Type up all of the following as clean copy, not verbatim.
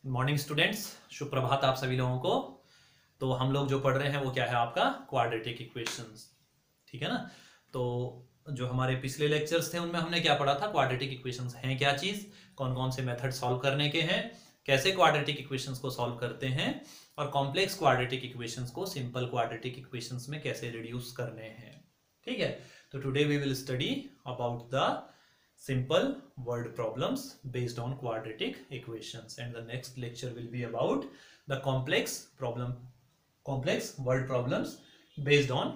Morning students, शुभ प्रभात आप सभी लोगों को। तो हम लोग जो पढ़ रहे हैं वो क्या है, आपका क्वाड्रेटिक इक्वेशंस। ठीक है ना। तो जो हमारे पिछले लेक्चर्स थे उनमें हमने क्या पढ़ा था, क्वाड्रेटिक इक्वेशंस हैं क्या चीज़, कौन कौन से मेथड सॉल्व करने के हैं, कैसे क्वाड्रेटिक इक्वेशंस को सॉल्व करते हैं, और कॉम्प्लेक्स क्वाड्रेटिक इक्वेशंस को सिंपल क्वाड्रेटिक इक्वेशंस में कैसे रिड्यूस करने हैं। ठीक है। तो today we will study about the simple word problems based on quadratic equations, and the next lecture will be about the complex word problems based on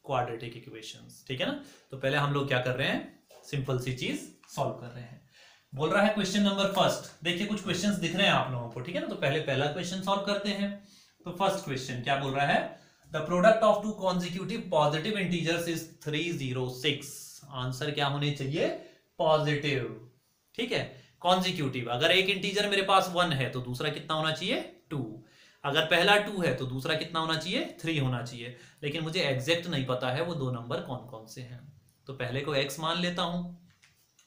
quadratic equations। ठीक है ना। तो पहले हम लोग क्या कर रहे हैं, सिंपल सी चीज सॉल्व कर रहे हैं। बोल रहा है क्वेश्चन नंबर फर्स्ट। देखिए कुछ क्वेश्चंस दिख रहे हैं आप लोगों को। ठीक है ना। तो पहले पहला क्वेश्चन सॉल्व करते हैं। तो फर्स्ट क्वेश्चन क्या बोल रहा है, the product of to consecutive positive integers is 306। Answer क्या होने चाहिए, पॉजिटिव। ठीक है। कॉन्जिक्यूटिव, अगर एक इंटीजर मेरे पास 1 है तो दूसरा कितना होना चाहिए, 2। अगर पहला 2 है तो दूसरा कितना होना चाहिए, 3 होना चाहिए। लेकिन मुझे एग्जैक्ट नहीं पता है वो दो नंबर कौन कौन से हैं। तो पहले को x मान लेता हूं।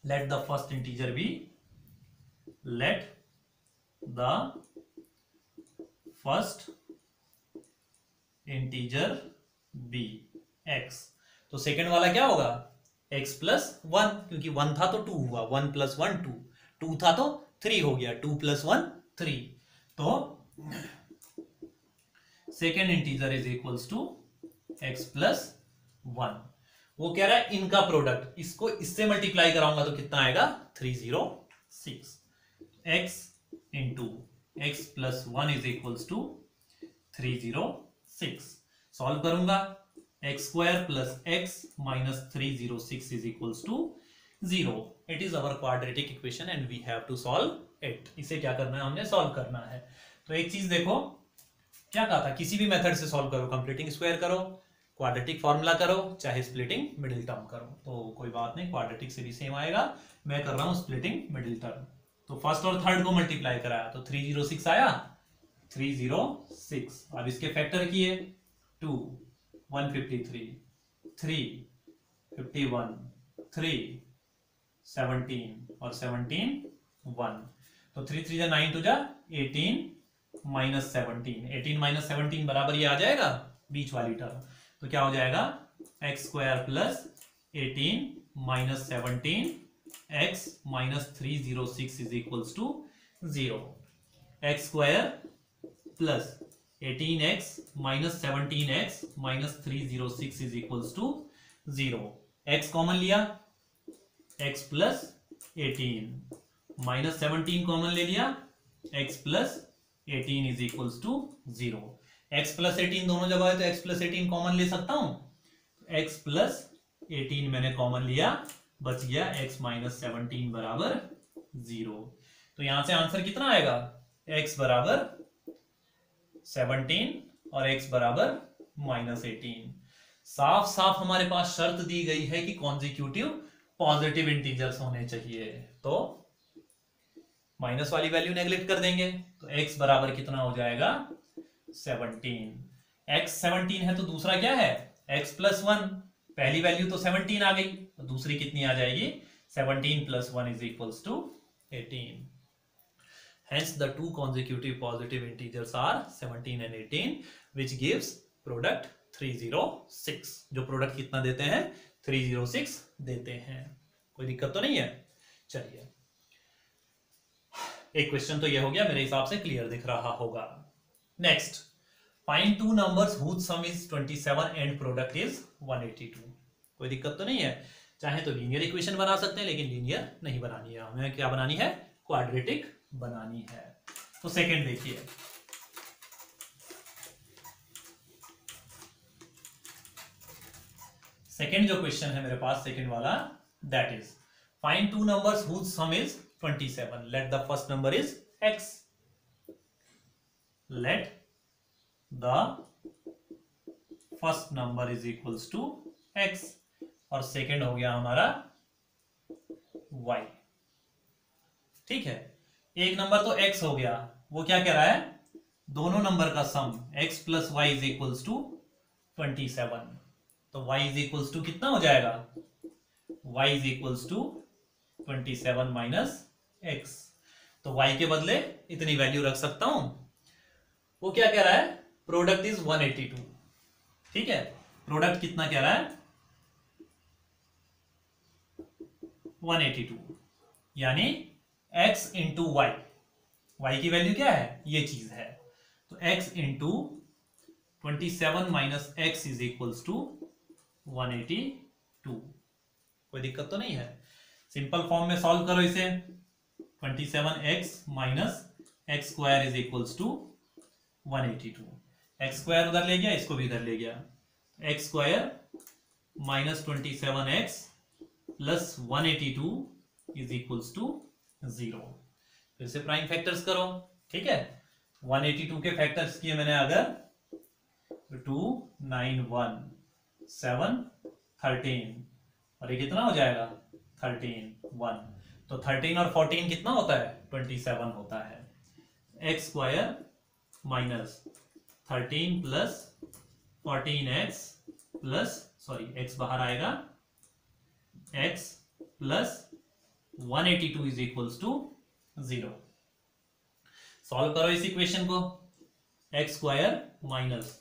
Let the first integer be, let the first integer be x। तो सेकंड वाला क्या होगा, x प्लस 1, क्योंकि 1 था तो 2 हुआ, 1 प्लस 1 2, 2 था तो 3 हो गया, 2 प्लस 1 3। तो second integer is equals to x plus 1। वो कह रहा है इनका प्रोडक्ट, इसको इससे मल्टीप्लाई कराऊंगा तो कितना आएगा, 306। x into X plus 1 is equals to 306। Solve करूंगा, X square plus X minus 306 is equals to 0। It is our quadratic equation and we have to solve it. इसे क्या करना है, हमने सॉल्व करना है। तो एक चीज देखो, क्या कहा था, किसी भी मेथड से सॉल्व करो, कंप्लीटिंग स्क्वायर करो, क्वाड्रेटिक फॉर्मूला करो, चाहे स्प्लिटिंग मिडिल टर्म करो, तो कोई बात नहीं, क्वाड्रेटिक से भी सेम आएगा। मैं कर रहा हूं स्प्लिटिंग मिडिल टर्म। तो फर्स्ट और थर्ड को मल्टीप्लाई कराया तो 306 आया, 306। अब इसके फैक्टर किए, 2 153, 3 51, 3 17 और 17 1। तो 3 3 9 2 18 माइनस 17, 18 माइनस 17 बराबर ये आ जाएगा बीच वाली टर्म। तो क्या हो जाएगा, x square plus 18 minus 17 x minus 306 is equals to 0। X square plus 18x minus 17x minus 306 is equals to 0। x common लिया, x प्लस 18 माइनस 17 कॉमन ले लिया, x plus 18 is equals to 0। x plus 18 दोनों जगह है तो x plus 18 common ले सकता हूं। x प्लस 18 मैंने कॉमन लिया, बच गया x माइनस 17 बराबर 0। तो यहां से आंसर कितना आएगा, x बराबर 17 और x बराबर माइनस 18। साफ साफ हमारे पास शर्त दी गई है कि कॉन्जिक्यूटिव पॉजिटिव इंटीजर्स होने चाहिए, तो माइनस वाली वैल्यू नेग्लेक्ट कर देंगे। तो x बराबर कितना हो जाएगा, 17। x 17 है तो दूसरा क्या है, x प्लस 1। पहली वैल्यू तो 17 आ गई, तो दूसरी कितनी आ जाएगी, 17 plus 1 is equals to 18। Hence the two consecutive positive integers are 17 and 18, which gives product 306। जो प्रोडक्ट कितना देते हैं, 306 देते हैं। कोई दिक्कत तो नहीं है। चलिए, एक क्वेश्चन तो ये हो गया, मेरे हिसाब से क्लियर दिख रहा होगा। Next, find two numbers whose sum is 27 and product is 182। कोई दिक्कत तो नहीं है। चाहे तो लीनियर इक्वेशन बना सकते हैं, लेकिन लीनियर नहीं बनानी है हमें, क्या बनानी है, क्वाड्रेटिक बनानी है। तो सेकंड देखिए, सेकंड जो क्वेश्चन है मेरे पास, सेकंड वाला, that is find two numbers whose sum is 27। Let the first number is x, let the first number is equals to x, और सेकंड हो गया हमारा y। ठीक है, एक नंबर तो x हो गया, वो क्या कह रहा है, दोनों नंबर का sum x plus y is equals to 27। तो y इज इक्वल्स टू कितना हो जाएगा, y is equals to 27 minus x। तो y के बदले इतनी वैल्यू रख सकता हूं। वो क्या कह रहा है, प्रोडक्ट इज 182। ठीक है, प्रोडक्ट कितना कह रहा है, 182, यानी x इंटू वाई, y की वैल्यू क्या है, ये चीज है, तो x into 27 minus x is equals to 182। कोई दिक्कत तो नहीं है, सिंपल फॉर्म में सॉल्व करो इसे। 27x minus x square is equals to 182। X square उधर ले गया, इसको भी इधर ले गया, x square minus 27x plus 182 is equals to 0। फिर से प्राइम फैक्टर्स करो। ठीक है, 182 के फैक्टर्स किए मैंने अगर 2 9 1 7 13, और ये कितना हो जाएगा 13 1, तो 13 और 14 कितना होता है 27 होता है। X square minus 13 plus 14x plus, sorry x बाहर आएगा, x plus 182 is equals to 0। Solve करो इस इक्वेशन को। X square minus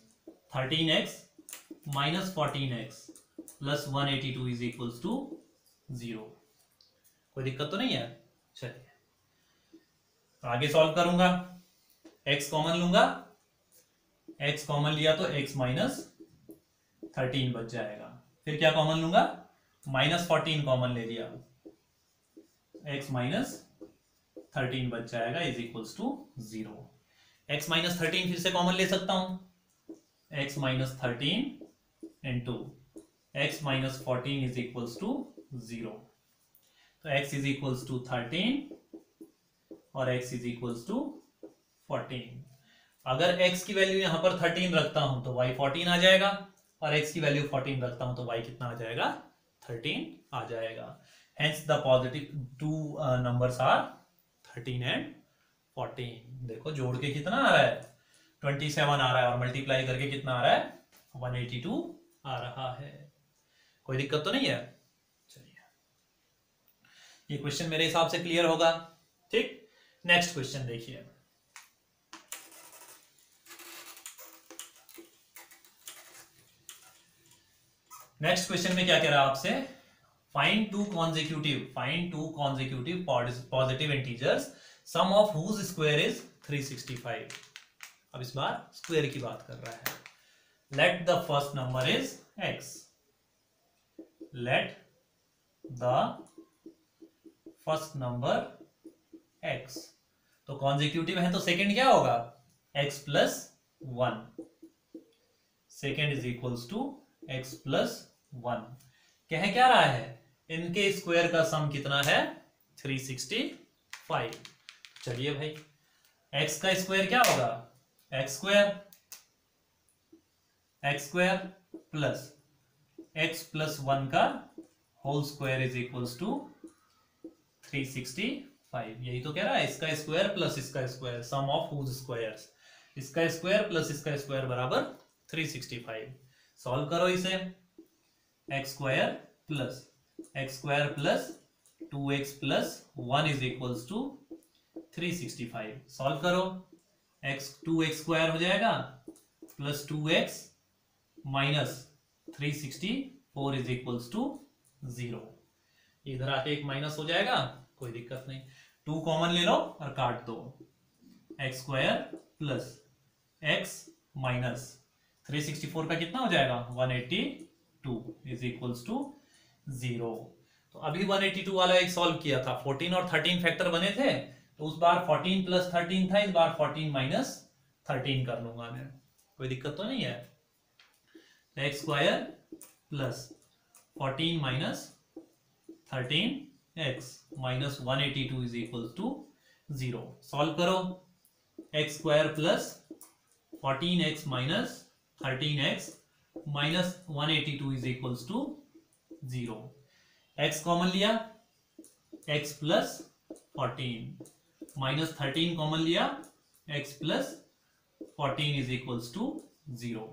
13x minus 14x plus 182 is equals to 0। कोई दिक्कत तो नहीं है। चलिए तो आगे सॉल्व करूंगा। x कॉमन लूंगा, x कॉमन लिया तो x माइनस 13 बच जाएगा। फिर क्या कॉमन लूंगा, माइनस 14 कॉमन ले लिया, x माइनस 13 बच जाएगा is equals to 0। x minus 13 फिर से कॉमन ले सकता हूं, x minus 13 into x minus 14 is equals to 0। तो x इज इक्वल्स टू 13 और x इज इक्वल्स टू 14। अगर x की वैल्यू यहां पर 13 रखता हूं तो y 14 आ जाएगा, और x की वैल्यू 14 रखता हूं तो y कितना आ जाएगा 13 आ जाएगा। Hence the positive two numbers are 13 and 14। देखो जोड़ के कितना आ रहा है 27 आ रहा है, और मल्टीप्लाई करके कितना आ रहा है 182 आ रहा है। कोई दिक्कत तो नहीं है। चलिए ये क्वेश्चन मेरे हिसाब से क्लियर होगा। ठीक, नेक्स्ट क्वेश्चन देखिए। नेक्स्ट क्वेश्चन में क्या कह रहा है आपसे, find two consecutive positive integers sum of whose square is 365। अब इस बार स्क्वायर की बात कर रहा है। Let the first number is x, let the first number x, तो कॉन्जिक्यूटिव है तो सेकंड क्या होगा x plus 1, second is equals to x plus 1। कह क्या रहा है, इनके स्क्वायर का सम कितना है 365। चलिए भाई, x का स्क्वायर क्या होगा x square plus x plus 1 का whole square is equals to 365। यही तो कह रहा है, इसका स्क्वायर प्लस इसका square, sum of whose squares, इसका स्क्वायर प्लस इसका स्क्वायर बराबर 365। सॉल्व करो इसे। X square plus 2x plus 1 is equals to 365। Solve करो, 2x स्क्वायर हो जाएगा plus 2x minus 364 is equals to 0। इधर आके एक माइनस हो जाएगा, कोई दिक्कत नहीं, 2 कॉमन ले लो और काट दो। X square plus x minus 364 का कितना हो जाएगा 182 इज इक्वल्स टू 0। तो अभी 182 वाला एक सॉल्व किया था, 14 और 13 फैक्टर बने थे, तो उस बार 14 प्लस 13 था, इस बार 14 माइनस 13 कर लूंगा मैं, कोई दिक्कत तो नहीं है। X square plus 14 minus 13x minus 182 is equals to 0। Solve करो, X square plus 14x minus 13x minus 182 is equals to 0। x common लिया, x प्लस 14 माइनस 13 कॉमन लिया, x plus 14 is equals to 0।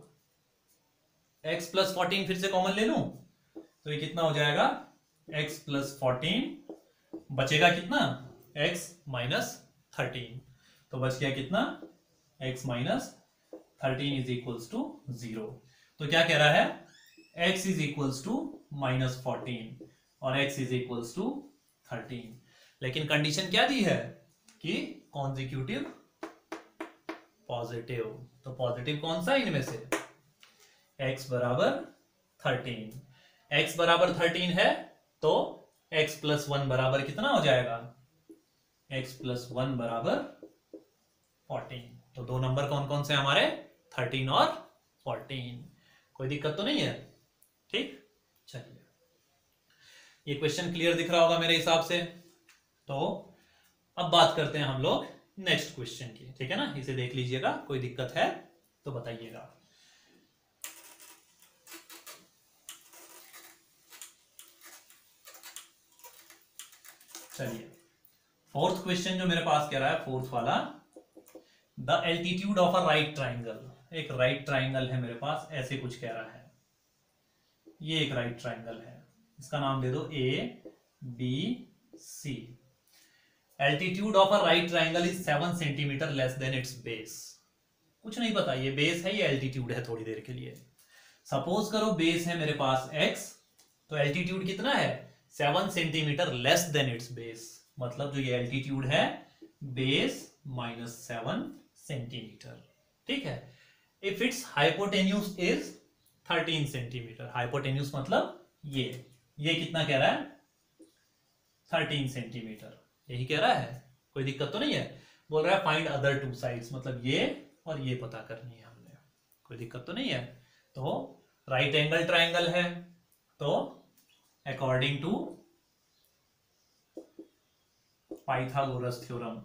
x plus 14 फिर से common ले लूं तो ये कितना हो जाएगा x प्लस 14, बचेगा कितना x माइनस 13। तो बच गया कितना, x minus 13 is equals to 0। तो क्या कह रहा है, x is equals to minus 14 और x इज इक्वल्स टू 13। लेकिन कंडीशन क्या दी है कि कॉन्जिक्यूटिव पॉजिटिव। तो पॉजिटिव कौन सा इनमें से, x बराबर 13। x बराबर 13 है तो x प्लस 1 बराबर कितना हो जाएगा, x प्लस 1 बराबर 14। तो दो नंबर कौन कौन से हमारे, 13 और 14। कोई दिक्कत तो नहीं है, ठीक। चलिए, ये क्वेश्चन क्लियर दिख रहा होगा मेरे हिसाब से। तो अब बात करते हैं हम लोग नेक्स्ट क्वेश्चन की, ठीक है ना। इसे देख लीजिएगा, कोई दिक्कत है तो बताइएगा। चलिए, फोर्थ क्वेश्चन जो मेरे पास कह रहा है, फोर्थ वाला, the altitude of a right triangle. एक राइट ट्राइंगल है मेरे पास, ऐसे कुछ कह रहा है। ये एक राइट ट्राइंगल है, इसका नाम दे दो A B C. Altitude of a right triangle is 7 centimeter less than its base. कुछ नहीं पता ये बेस है, ये एल्टीट्यूड है थोड़ी देर के लिए। सपोज करो बेस है मेरे पास x, तो एल्टीट्यूड कितना है, 7 centimeter less than its base. मतलब जो ये एल्टीट्यूड है, बेस माइनस 7 सेंटीमीटर, ठीक है। If it's hypotenuse is 13 centimetre. Hypotenuse मतलब ये कितना कह रहा है, 13 सेंटीमीटर, यही कह रहा है। कोई दिक्कत तो नहीं है। बोल रहा है फाइंड अदर टू साइड्स, मतलब ये और ये पता करनी है हमने। कोई दिक्कत तो नहीं है। तो राइट एंगल ट्राइंगल है, तो according to Pythagoras theorem,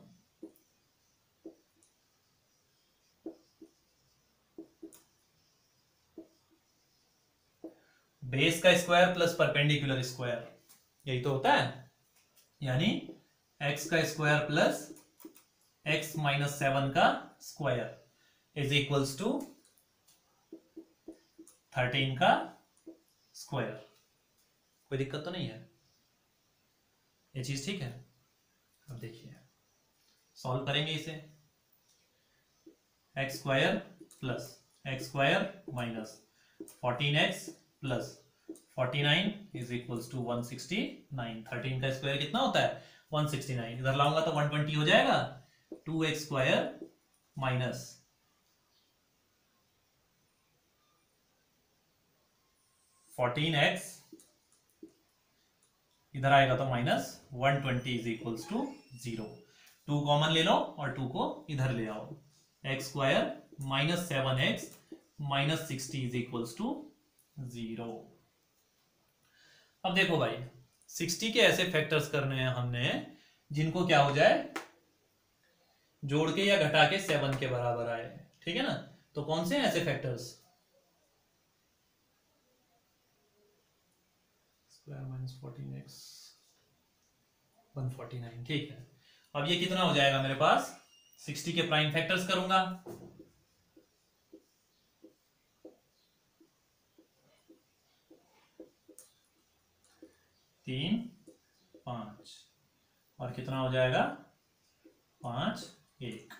base का स्क्वायर प्लस परपेंडिकुलर स्क्वायर, यही तो होता है। यानी x का स्क्वायर प्लस x माइनस 7 का स्क्वायर इज इक्वल्स टू 13 का स्क्वायर। कोई दिक्कत तो नहीं है, ये चीज ठीक है। अब देखिए, सॉल्व करेंगे इसे। X square plus x square minus 14x plus 49 is equals to 169। 13 का स्क्वायर कितना होता है, 169। इधर लाऊंगा तो 120 हो जाएगा। 2x स्क्वायर माइनस 14x, इधर आएगा तो minus 120 is equals to 0। 2 common ले लो और 2 को इधर ले आओ। X square minus 7x minus 60 is equals to 0। अब देखो भाई, 60 के ऐसे फैक्टर्स करने हैं हमने जिनको क्या हो जाए, जोड़ के या घटा के 7 के बराबर आए, ठीक है ना। तो कौन से हैं ऐसे फैक्टर्स, स्क्वायर माइनस 14x 149, ठीक है। अब ये कितना हो जाएगा मेरे पास, 60 के प्राइम फैक्टर्स करूंगा, 3 5 और कितना हो जाएगा 5 1।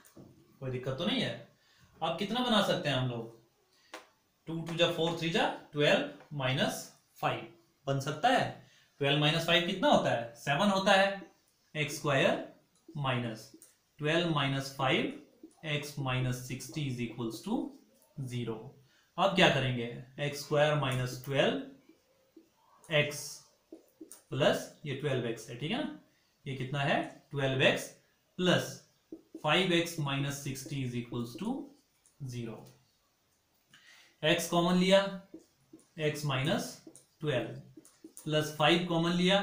कोई दिक्कत तो नहीं है। अब कितना बना सकते हैं हम लोग, 2 2 जा 4 3 जा 12 माइनस 5 बन सकता है। 12 माइनस 5 कितना होता है, 7 होता है। X square minus 12 minus 5 x minus 60 is equals to 0। अब क्या करेंगे, x square minus 12 x plus ये 12x है, ठीक है ना। ये कितना है 12x plus 5x minus 60 is equals to 0। x common लिया, x माइनस 12 प्लस 5 कॉमन लिया,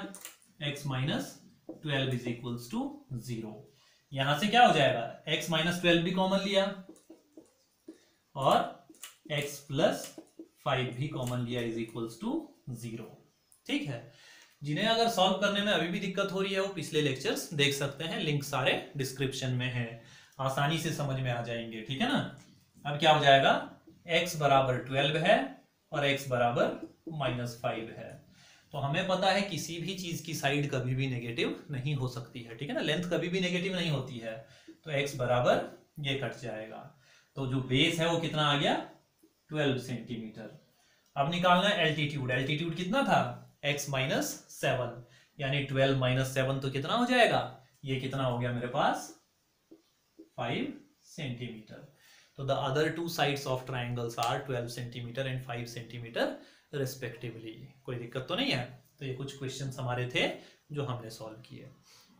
x minus 12 is equals to 0। यहां से क्या हो जाएगा, x माइनस 12 भी कॉमन लिया और x प्लस 5 भी कॉमन लिया इज इक्वल्स टू 0, ठीक है। जिन्हें अगर सॉल्व करने में अभी भी दिक्कत हो रही है वो पिछले लेक्चर्स देख सकते हैं, लिंक सारे डिस्क्रिप्शन में है, आसानी से समझ में आ जाएंगे, ठीक है ना। अब क्या हो जाएगा, x बराबर 12 है और x बराबर माइनस 5 है। तो हमें पता है किसी भी चीज की साइड कभी भी नेगेटिव नहीं हो सकती है, ठीक है ना, लेंथ कभी भी नेगेटिव नहीं होती है, तो x बराबर ये कट जाएगा। तो जो बेस है वो कितना आ गया, 12 सेंटीमीटर। अब निकालना है एल्टीट्यूड। एल्टीट्यूड कितना था, x माइनस 7, यानी 12 माइनस 7 तो कितना हो जाएगा, ये कितना हो गया मेरे पास 5 सेंटीमीटर। तो the other two sides of triangles are 12 centimeter and 5 centimeter respectively. कोई दिक्कत तो नहीं है। तो ये कुछ क्वेश्चंस हमारे थे जो हमने सॉल्व किए।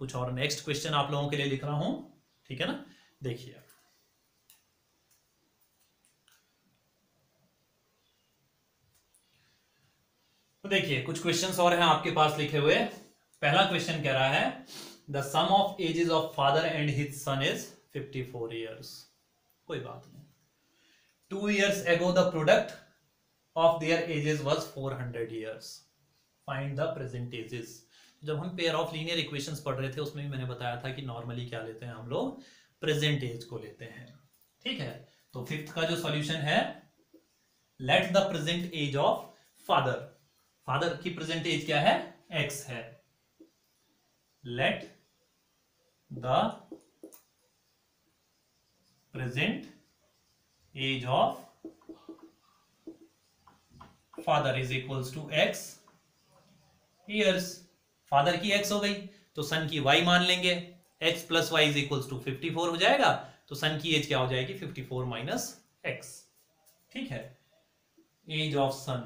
कुछ और नेक्स्ट क्वेश्चन आप लोगों के लिए लिख रहा हूं, ठीक है ना, देखिए। तो देखिए कुछ क्वेश्चंस और हैं आपके पास लिखे हुए। पहला क्वेश्चन कह रहा है the sum of ages of father and his son is 54 years. कोई बात नहीं। 2 years ago the product of their ages was 400 years. Find the present ages. जब हम पेयर ऑफ लीनियर इक्वेशंस पढ़ रहे थे उसमें भी मैंने बताया था कि नॉर्मली क्या लेते हैं हम लोग, प्रेजेंट एज को लेते हैं, ठीक है। तो फिफ्थ का जो सॉल्यूशन है, let the present age of father, father की प्रेजेंट एज क्या है, x है। Let the present age of father is equals to x years. Father की x हो गई तो सन की y मान लेंगे, x plus y is equals to 54 हो जाएगा। तो सन की एज क्या हो जाएगी, 54 माइनस x, ठीक है। एज ऑफ सन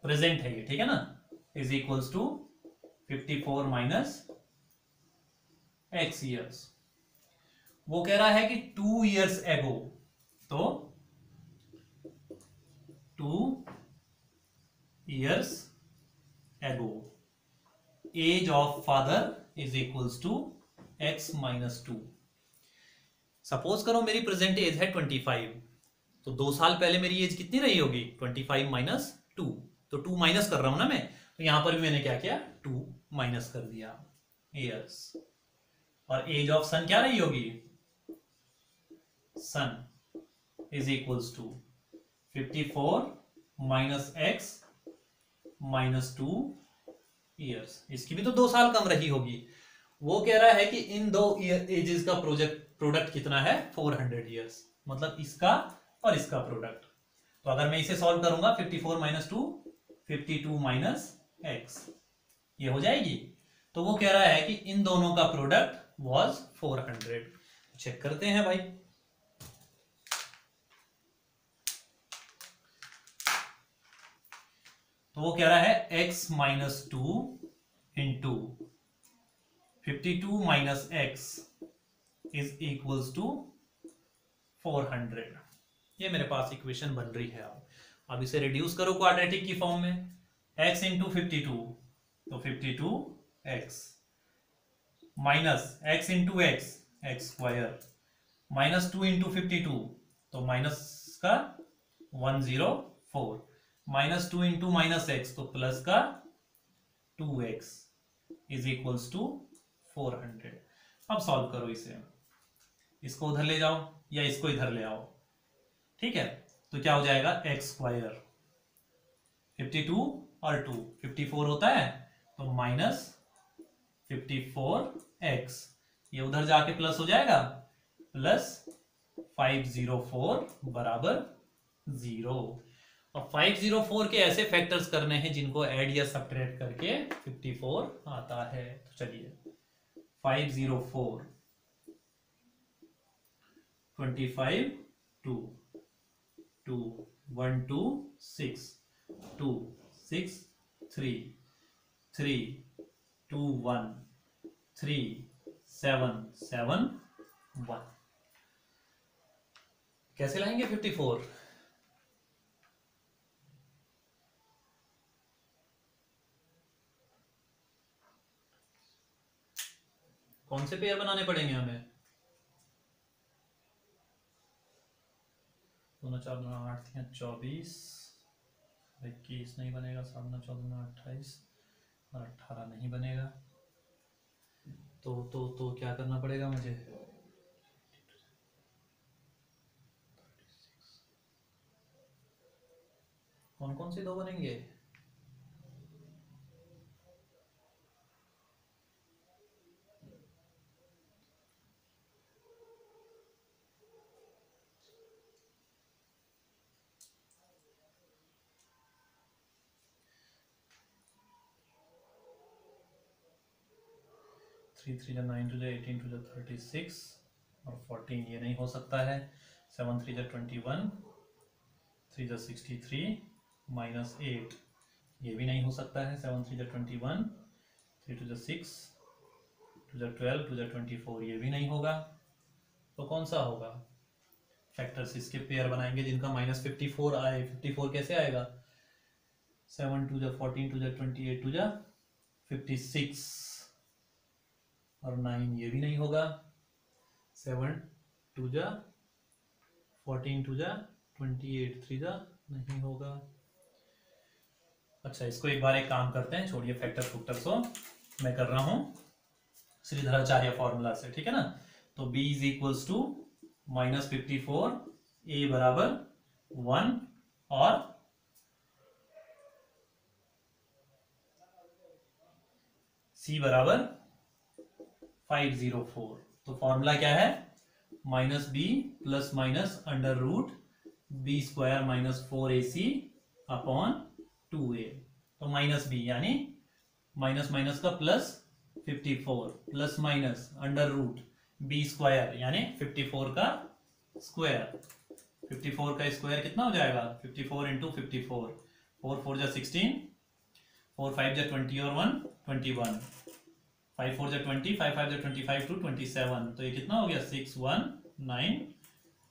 प्रेजेंट है ये, ठीक है ना, is equals to 54 minus x years. वो कह रहा है कि 2 years ago, तो 2 years ago age of father is equals to x minus 2। Suppose करो मेरी प्रेजेंट एज है 25, तो 2 साल पहले मेरी एज कितनी रही होगी, 25 माइनस 2। तो 2 माइनस कर रहा हूं ना मैं, तो यहां पर भी मैंने क्या किया, 2 माइनस कर दिया ईयर्स। और एज ऑफ सन क्या रही होगी, son is equals to 54 minus x minus 2 years. इसकी भी तो 2 साल कम रही होगी। वो कह रहा है कि इन दो एजेस का प्रोडक्ट कितना है, 400 ईयर्स, मतलब इसका और इसका प्रोडक्ट। तो अगर मैं इसे सॉल्व करूंगा 54 माइनस 2, 52 माइनस x, ये हो जाएगी। तो वो कह रहा है कि इन दोनों का प्रोडक्ट वाज 400। चेक करते हैं भाई। तो वो कह रहा है x minus 2 into 52 minus x is equals to 400। ये मेरे पास इक्वेशन बन रही है। अब इसे रिड्यूस करो क्वाड्रेटिक की फॉर्म में, x इंटू 52, तो 52x minus x into x, x square, minus 2 into 52, तो माइनस का 104, माइनस 2 इंटू माइनस एक्स, तो प्लस का 2x इज इक्वल्स टू 400। अब सॉल्व करो इसे, इसको उधर ले जाओ या इसको इधर ले आओ, ठीक है। तो क्या हो जाएगा, एक्स स्क्वायर 52 और 2 54 होता है, तो माइनस 54x, ये उधर जाके प्लस हो जाएगा, प्लस 504 बराबर 0। और 504 के ऐसे फैक्टर्स करने हैं जिनको ऐड या सब्ट्रैक्ट करके 54 आता है। तो चलिए 504 25 2 2 1 2 6 2 6 3 3 2 1 3 7 7 1। कैसे लाएंगे 54? कौन से पेयर बनाने पड़ेंगे हमें? 2 4 8 24, 21 नहीं बनेगा, 7 14 28 और 18 नहीं बनेगा। तो क्या करना पड़ेगा मुझे? कौन कौन से दो बनेंगे? थ्री थ्री जा 9 टू जा 18 टू जा 36 और 14 ये नहीं हो सकता है। 7 3 जा 21, 3 जा 63 माइनस 8 ये भी नहीं हो सकता है। 7 3 जा 21, 3 2 जा 6, 2 जा 12, 2 जा 24 ये भी नहीं होगा। तो कौन सा होगा? फैक्टर्स इसके पेयर बनाएंगे जिनका माइनस 54 आए। 54 कैसे आएगा? 7 2 जा 14, 2 जा 28, 2 जा 56 और 9 ये भी नहीं होगा। 7 2 जा 14, 2 जा 28, 3 जा नहीं होगा। अच्छा, इसको एक बार एक काम करते हैं, छोड़िए फैक्टर फुक्टर को, मैं कर रहा हूं श्रीधराचार्य फॉर्मूला से, ठीक है ना। तो b is equals to minus 54, a बराबर 1 और c बराबर 504। तो फॉर्मूला क्या है? Minus b plus minus under root b square minus 4ac upon 2a। तो माइनस बी यानी माइनस माइनस का plus 54 plus minus under root b square यानी 54 का स्क्वायर। 54 का स्क्वायर कितना हो जाएगा? 54 इंटू 54, 4 4 जा 16, 4 5 जा 20 और 1 21, 5 4 जा 20, 5 5 जा 25 टू 27। तो ये कितना हो गया? 6 1 9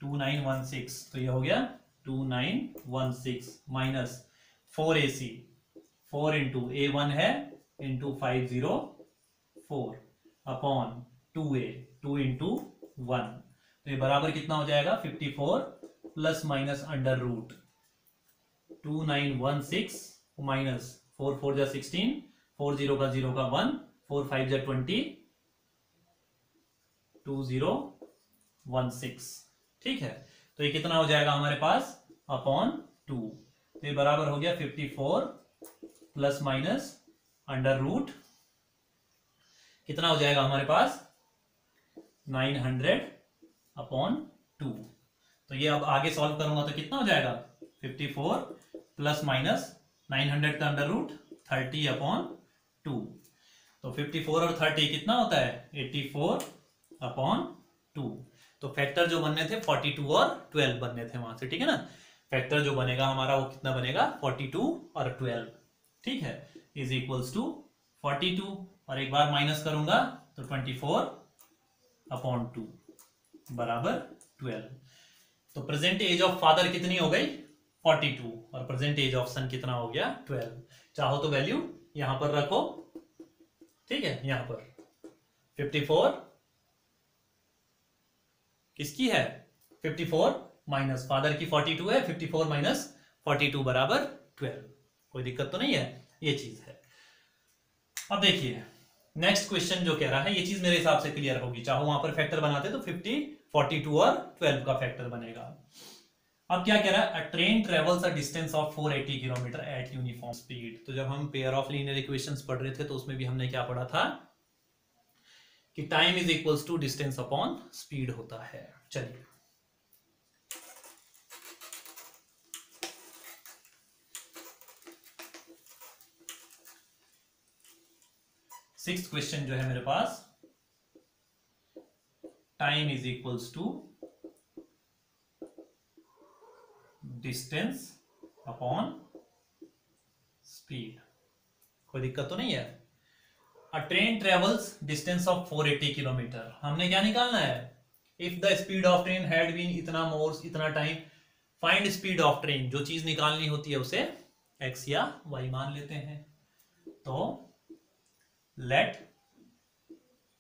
2 9 1 6। तो ये हो गया 2 9 1 6 माइनस 4ac, 4 इंटू a1 है इंटू 504 अपॉन 2a, 2 इंटू 1। तो ये बराबर कितना हो जाएगा? 54 plus minus under root 2916 minus 4 4 जा 16, 4 0 का 0 का 1, 4 5 जा 20, 2016। ठीक है, तो ये कितना हो जाएगा हमारे पास? अपॉन 2। तो ये बराबर हो गया 54 प्लस माइनस अंडर रूट कितना हो जाएगा हमारे पास? 900 अपॉन 2। तो ये अब आगे सॉल्व करूंगा तो कितना हो जाएगा? 54 प्लस माइनस 900 का अंडर रूट 30 अपॉन 2। तो 54 और 30 कितना होता है? 84 अपॉन 2। तो फैक्टर जो बनने थे 42 और 12 बनने थे वहां से, ठीक है ना। फैक्टर जो बनेगा हमारा वो कितना बनेगा? 42 और 12, ठीक है, इज इक्वल्स टू 42 और एक बार माइनस करूंगा तो 24 अपॉन 2 बराबर 12। तो प्रेजेंट एज ऑफ फादर कितनी हो गई? 42 और प्रेजेंट एज ऑफ सन कितना हो गया? 12। चाहो तो वैल्यू यहां पर रखो, ठीक है। यहां पर 54 किसकी है? 54 माइनस फादर की 42 है, 54 माइनस 42 बराबर 12। कोई दिक्कत तो नहीं है, ये चीज है। अब देखिए नेक्स्ट क्वेश्चन जो कह रहा है, ये चीज मेरे हिसाब से क्लियर होगी। चाहो वहां पर फैक्टर बनाते तो 50, 42 और 12 का फैक्टर बनेगा। अब क्या कह रहा है? A train travels a distance of 480 kilometre eight uniform speed. तो जब हम पेयर ऑफ लीनियर इक्वेशंस पढ़ रहे थे तो उसमें भी हमने क्या पढ़ा था कि time is equals to distance upon speed होता है। चलिए सिक्स्थ क्वेश्चन जो है मेरे पास, time is equals to distance upon speed. कोई दिक्कत तो नहीं है। A train travels distance of 480 kilometre. हमने क्या निकालना है? If the speed of train had been इतना मोर इतना time, find speed of train. जो चीज निकालनी होती है उसे x या y मान लेते हैं। तो let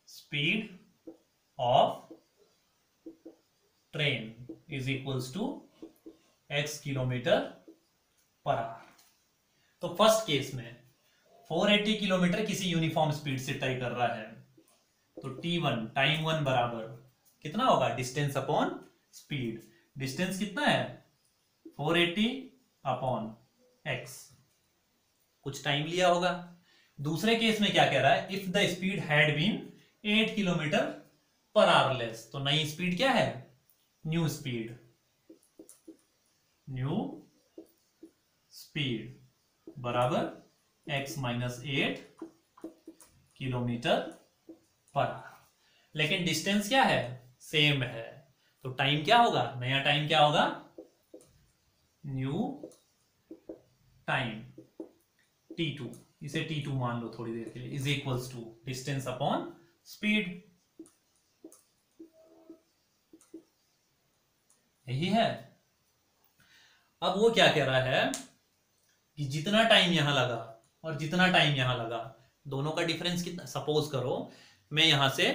speed of train is equals to x kilometer per hour. तो फर्स्ट केस में 480 किलोमीटर किसी यूनिफॉर्म स्पीड से तय कर रहा है, तो t1 टाइम 1 बराबर कितना होगा? Distance upon speed. डिस्टेंस कितना है? 480 अपॉन x। कुछ टाइम लिया होगा। दूसरे केस में क्या कह रहा है, if the speed had been 8 kilometer per hour less, तो नई स्पीड क्या है, न्यू स्पीड, न्यू स्पीड बराबर x minus 8 kilometer per hour. लेकिन डिस्टेंस क्या है, सेम है, तो टाइम क्या होगा, नया टाइम क्या होगा, न्यू टाइम t2, इसे t2 मान लो थोड़ी देर के लिए, is equals to distance upon speed. यही है। अब वो क्या कह रहा है कि जितना टाइम यहां लगा और जितना टाइम यहां लगा, दोनों का डिफरेंस कितना, सपोज करो मैं यहां से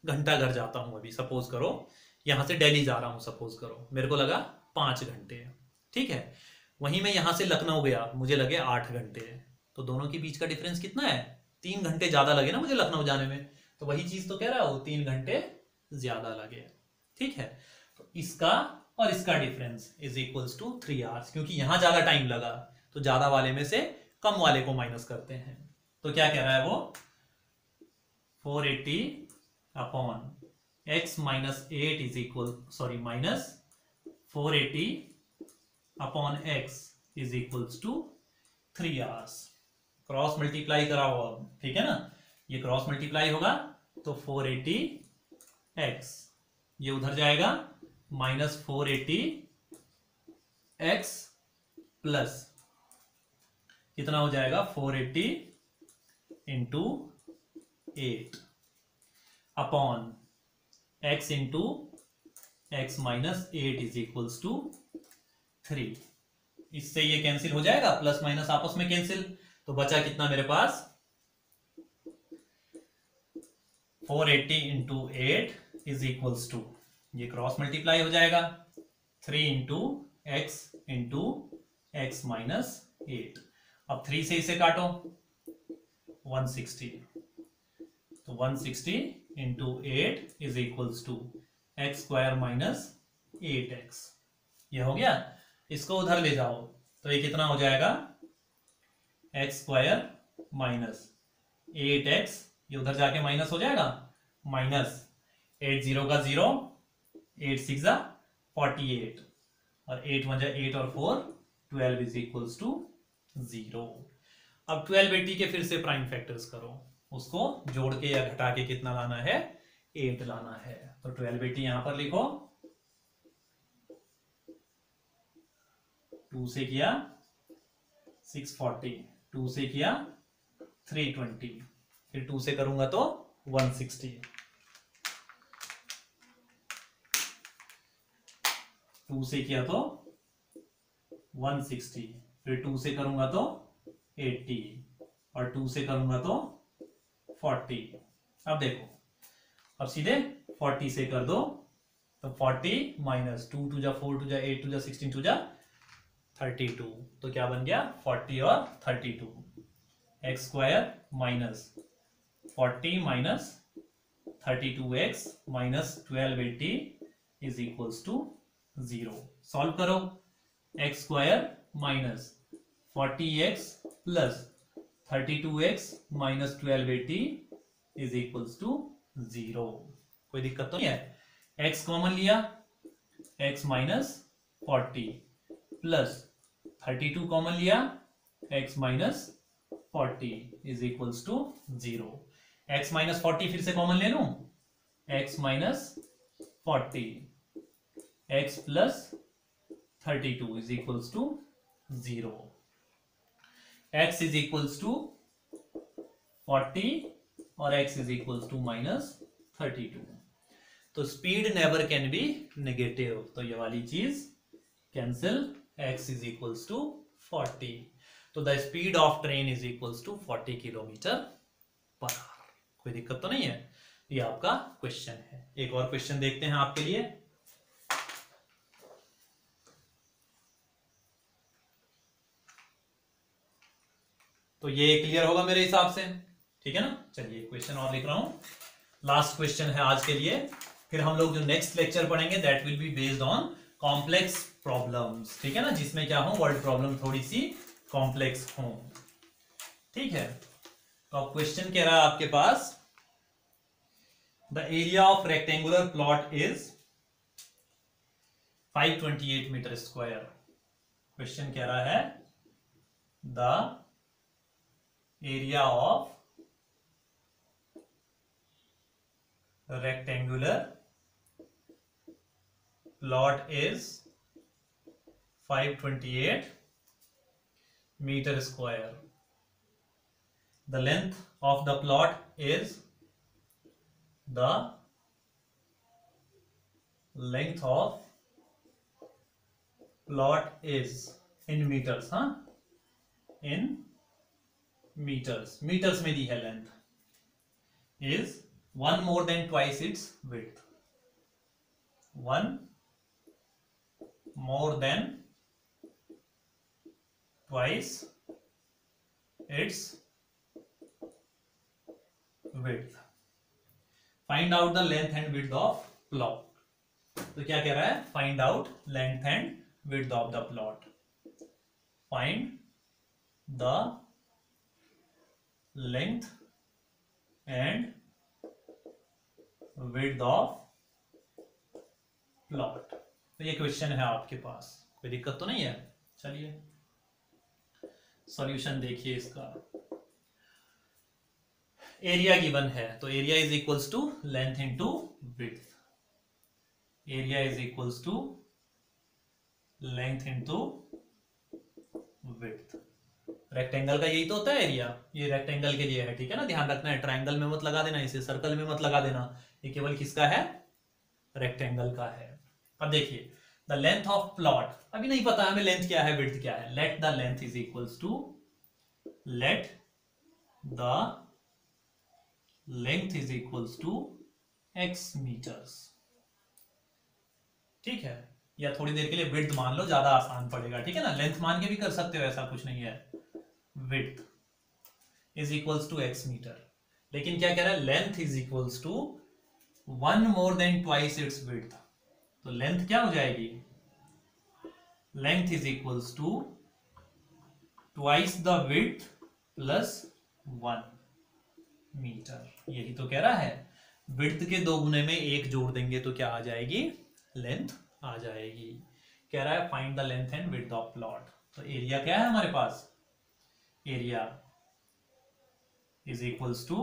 घंटा घर जाता हूं, अभी सपोज करो यहां से दिल्ली जा रहा हूं, सपोज करो मेरे को लगा 5 घंटे, ठीक है। वहीं मैं यहां से लखनऊ गया, मुझे लगे 8 घंटे, तो दोनों के बीच का डिफरेंस कितना है, 3 घंटे ज्यादा लगे ना मुझे लखनऊ जाने में, तो वही चीज तो कह रहा है वो 3 घंटे ज्यादा लगे, ठीक है। तो इसका और इसका difference is equals to 3 hours, क्योंकि यहां ज्यादा टाइम लगा तो ज्यादा वाले में से कम वाले को माइनस करते हैं। तो क्या कह रहा है वो, 480 upon x minus 8 is equal, sorry minus 480 upon x is equals to 3 hours. Cross multiply कराओ अब, ठीक है ना, ये क्रॉस मल्टीप्लाई होगा तो 480x, ये उधर जाएगा माइनस 480x प्लस कितना हो जाएगा 480 into 8 upon x into x minus 8 is equals to 3। इससे ये कैंसिल हो जाएगा, प्लस माइनस आपस में कैंसिल, तो बचा कितना मेरे पास 480 इंटू 8 इज इक्वल्स टू, ये क्रॉस मल्टीप्लाई हो जाएगा 3 इंटू एक्स माइनस 8। अब 3 से इसे काटो 160, तो 160 into 8 is equals to x square minus 8x। ये हो गया, इसको उधर ले जाओ तो ये कितना हो जाएगा एक्स स्क्वायर माइनस 8x, ये उधर जाके माइनस हो जाएगा, माइनस 8 0 का 0, 8 6 जा 48 और 8 1 जा 8 और 4 12 इज इक्वल्स टू 0। अब 1280 के फिर से प्राइम फैक्टर्स करो, उसको जोड़ के या घटा के कितना लाना है, 8 लाना है। तो 1280 यहां पर लिखो, 2 से किया 640, 2 से किया 320, फिर 2 से करूंगा तो 160, 2 से किया तो 160, फिर 2 से करूंगा तो 80 और 2 से करूंगा तो 40। अब देखो, अब सीधे 40 से कर दो तो 40 माइनस 2 2 जा 4 2 जा 8 2 जा 16 2 जा 32, तो क्या बन गया 40 और 32, X square minus 40 minus 32x minus 1280 is equals to 0। Solve करो, X square minus 40x plus 32x minus 1280 is equals to 0। कोई दिक्कत तो नहीं है, x कॉमन लिया, x माइनस 40 प्लस 32 कॉमन लिया, x minus 40 is equals to 0। x minus 40 फिर से कॉमन ले लूं, x minus 40 x plus 32 is equals to 0। x is equals to 40 और x is equals to minus 32। तो speed never can be negative, तो ये वाली चीज cancel, x is equals to 40। तो the speed of train is equals to 40 kilometre per hour. कोई दिक्कत तो नहीं है, ये आपका क्वेश्चन है। एक और क्वेश्चन देखते हैं आपके लिए। तो ये क्लियर होगा मेरे हिसाब से, ठीक है ना। चलिए क्वेश्चन और लिख रहा हूं, लास्ट क्वेश्चन है आज के लिए, फिर हम लोग जो नेक्स्ट लेक्चर पढ़ेंगे that will be based on complex problems, ठीक है ना, जिसमें क्या हो, वर्ड प्रॉब्लम थोड़ी सी कॉम्प्लेक्स हो, ठीक है। तो अब क्वेश्चन कह रहा है आपके पास the area of rectangular plot is 528 metre square. Question कह रहा है the area of rectangular plot is 528 meter square. The length of the plot is the length of plot is in meters, हाँ, in meters, meters में दी है length, is one more than twice its width, one more than twice its width. Find out the length and width of plot. तो क्या कह रहा है, find out length and width of the plot. Find the length and width of plot. तो ये question है आपके पास, कोई दिक्कत तो नहीं है। चलिए सॉल्यूशन देखिए इसका। एरिया गिवन है तो area is equals to length into width, area is equals to length into width. Rectangle का यही तो होता है एरिया, ये रेक्टेंगल के लिए है, ठीक है ना, ध्यान रखना है, ट्रायंगल में मत लगा देना, इसे सर्कल में मत लगा देना, ये केवल किसका है, रेक्टेंगल का है। अब देखिए द लेंथ ऑफ प्लॉट, अभी नहीं पता हमें लेंथ क्या है विड्थ क्या है, let the length is equals to, let the length is equals to x metres, ठीक है, या थोड़ी देर के लिए विड्थ मान लो, ज्यादा आसान पड़ेगा, ठीक है ना, लेंथ मान के भी कर सकते हो, ऐसा कुछ नहीं है। Width is equals to x metre, लेकिन क्या कह रहा है, length is equals to one more than twice its width, तो लेंथ क्या हो जाएगी, length is equals to twice the width plus 1 metre, यही तो कह रहा है। विड्थ के 2 गुने में 1 जोड़ देंगे तो क्या आ जाएगी, लेंथ आ जाएगी। कह रहा है find the length and width of plot, तो एरिया क्या है हमारे पास, area is equals to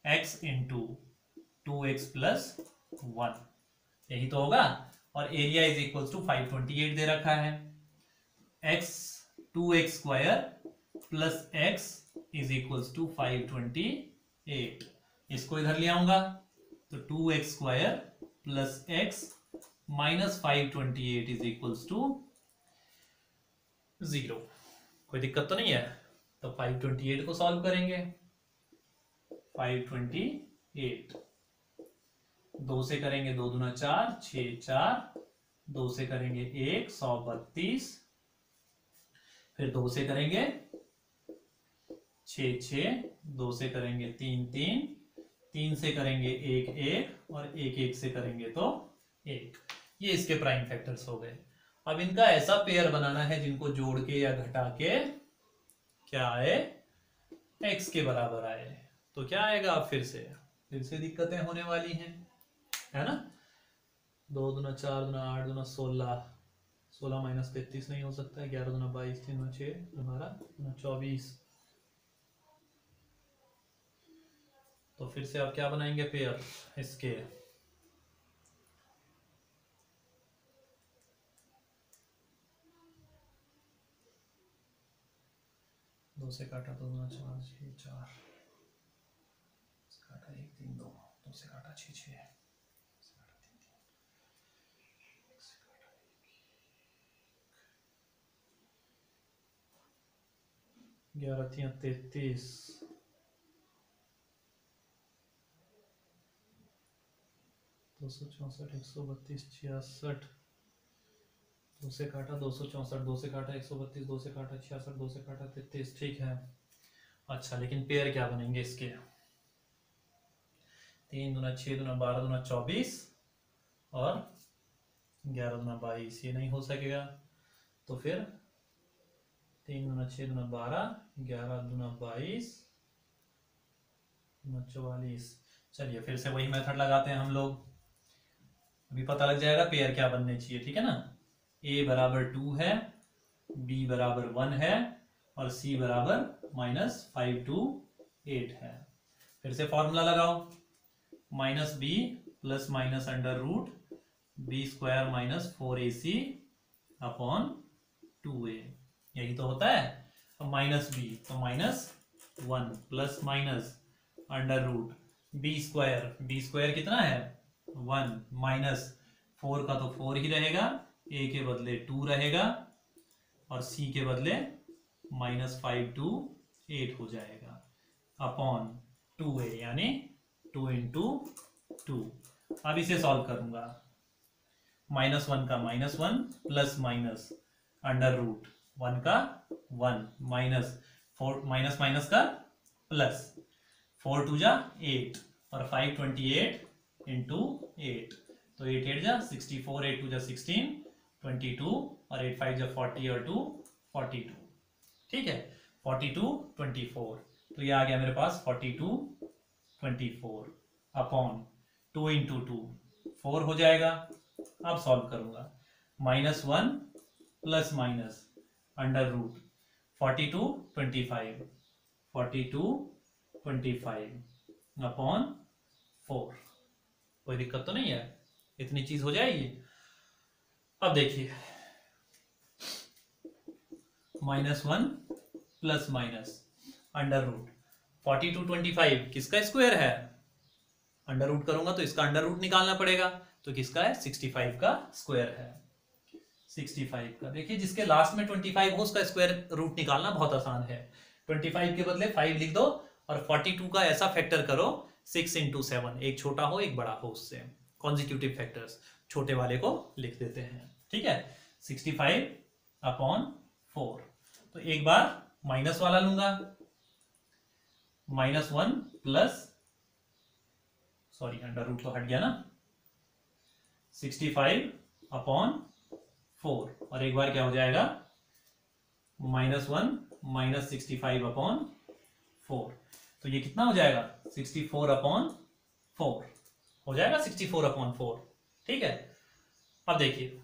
x into 2x plus 1, यही तो होगा, और एरिया इज इक्वल्स टू 528 दे रखा है, x 2x square plus x is equals to 528, इसको इधर ले आऊंगा तो 2x square plus x minus 528 is equals to 0, कोई दिक्कत तो नहीं है। तो 528 को सॉल्व करेंगे, 528 2 से करेंगे 2 दूना 4, 6 4, 2 से करेंगे 1, 132, फिर 2 से करेंगे 6 6, 2 से करेंगे 3 3, 3 से करेंगे 1 1, और 1 1 से करेंगे तो 1, ये इसके प्राइम फैक्टर्स हो गए। अब इनका ऐसा पेयर बनाना है जिनको जोड़ के या घटा के क्या आए, x के बराबर आए, तो क्या आएगा, अब फिर से दिक्कतें होने वाली हैं, है ना। 2 दूना 4 दूना 8 दूना 16, 16 माइनस 33 नहीं हो सकता है, 11 दूना 22, 3 दूना 6, 12 दूना 24, तो फिर से आप क्या बनाएंगे पेयर इसके, 2 से काटा 2 दूना 4 6 4, काटा 1 3 2, 2 से काटा 6 6, 11 3 33, 264 132 66, 2 से काटा 264, 2 से काटा 132, 2 से काटा 66, 2 से काटा 33, ठीक है। अच्छा लेकिन पेयर क्या बनेंगे इसके, 3 दूना 6 दूना 12 दूना 24 और 11 दूना 22, ये नहीं हो सकेगा। तो फिर 3 दूना 6 दूना 12, 11 दूना 22, 44। चलिए फिर से वही मेथड लगाते हैं हम लोग, अभी पता लग जाएगा पेयर क्या बनने चाहिए, ठीक है ना। a बराबर 2 है, b बराबर 1 है और c बराबर -5 to 8 है। फिर से फॉर्मूला लगाओ, -b plus minus under root b square -4ac upon 2a, यही तो होता है। अब -b तो -1 plus minus under root b square कितना है 1, -4 का तो 4 ही रहेगा, a के बदले 2 रहेगा और c के बदले -5 to 8 हो जाएगा अपॉन 2a, यानी 2 into 2। अब इसे सॉल्व करूंगा, -1 का -1 प्लस माइनस अंडर रूट 1 का 1 माइनस माइनस का प्लस, 4 2 जा 8 और 5 28 इंटू 8, तो 8 8 जा 64, 8 2 जा 16, 22 और 8 5 जा 40 और 2 42, ठीक है। 42 24, तो ये आ गया मेरे पास 42 24 अपॉन 2 इंटू 2 4 हो जाएगा। अब सॉल्व करूंगा, -1 plus minus under root 42 25 upon 4, कोई दिक्कत तो नहीं है, इतनी चीज हो जाएगी। अब देखिए, -1 प्लस माइनस अंडर रूट 42 25 किसका स्क्वायर है, अंडर रूट करूंगा तो इसका अंडर रूट निकालना पड़ेगा, तो किसका है 65 का स्क्वायर है। 65 का देखिए, जिसके लास्ट में 25 हो उसका स्क्वायर रूट निकालना बहुत आसान है। 25 के बदले 5 लिख दो और 42 का ऐसा फैक्टर करो 6 into 7, एक छोटा हो एक बड़ा हो, उससे कॉन्जिक्यूटिव फैक्टर्स छोटे वाले को लिख देते हैं, ठीक है। 65 अपॉन 4, तो एक बार माइनस वाला लूंगा, -1 प्लस, सॉरी अंडर रूट तो हट गया ना, 65 अपॉन 4 और एक बार क्या हो जाएगा -1 माइनस 65 अपॉन 4, तो ये कितना हो जाएगा 64 अपॉन 4 हो जाएगा, 64 अपॉन 4, ठीक है। अब देखिए,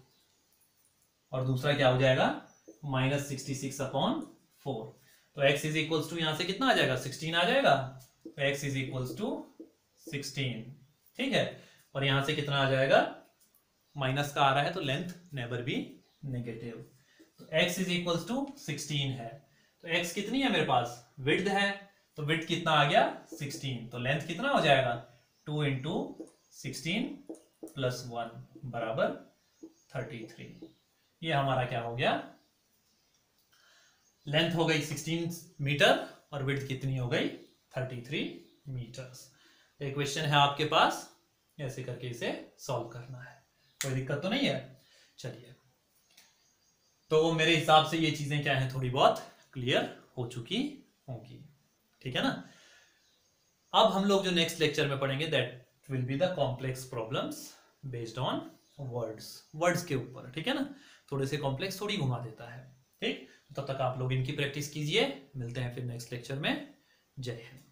और दूसरा क्या हो जाएगा -66 अपॉन 4, तो x इज इक्वल्स टू यहां से कितना आ जाएगा 16 आ जाएगा, तो x इज इक्वल्स टू 16, ठीक है। और यहां से कितना आ जाएगा, माइनस का आ रहा है तो लेंथ नेवर बी नेगेटिव, तो x इज इक्वल्स टू 16 है, तो x कितनी है मेरे पास, विड्थ है, तो विड्थ कितना आ गया 16, तो लेंथ कितना हो जाएगा 2 into 16 प्लस 1 बराबर 33। ये हमारा क्या हो गया, लेंथ हो गई 16 मीटर और विड्थ कितनी हो गई 33 मीटर्स। एक क्वेश्चन है आपके पास, ऐसे करके इसे सॉल्व करना है, कोई दिक्कत तो नहीं है। चलिए, तो मेरे हिसाब से ये चीजें क्या हैं, थोड़ी बहुत क्लियर हो चुकी होंगी, ठीक है ना। अब हम लोग जो नेक्स्ट लेक्चर में पढ़ेंगे that will be the complex problems based on words के ऊपर, ठीक है ना। थोड़े से कॉम्प्लेक्स थोड़ी घुमा देता है, ठीक। तब तक आप लोग इनकी प्रैक्टिस कीजिए, मिलते हैं फिर नेक्स्ट लेक्चर में। जय हिंद।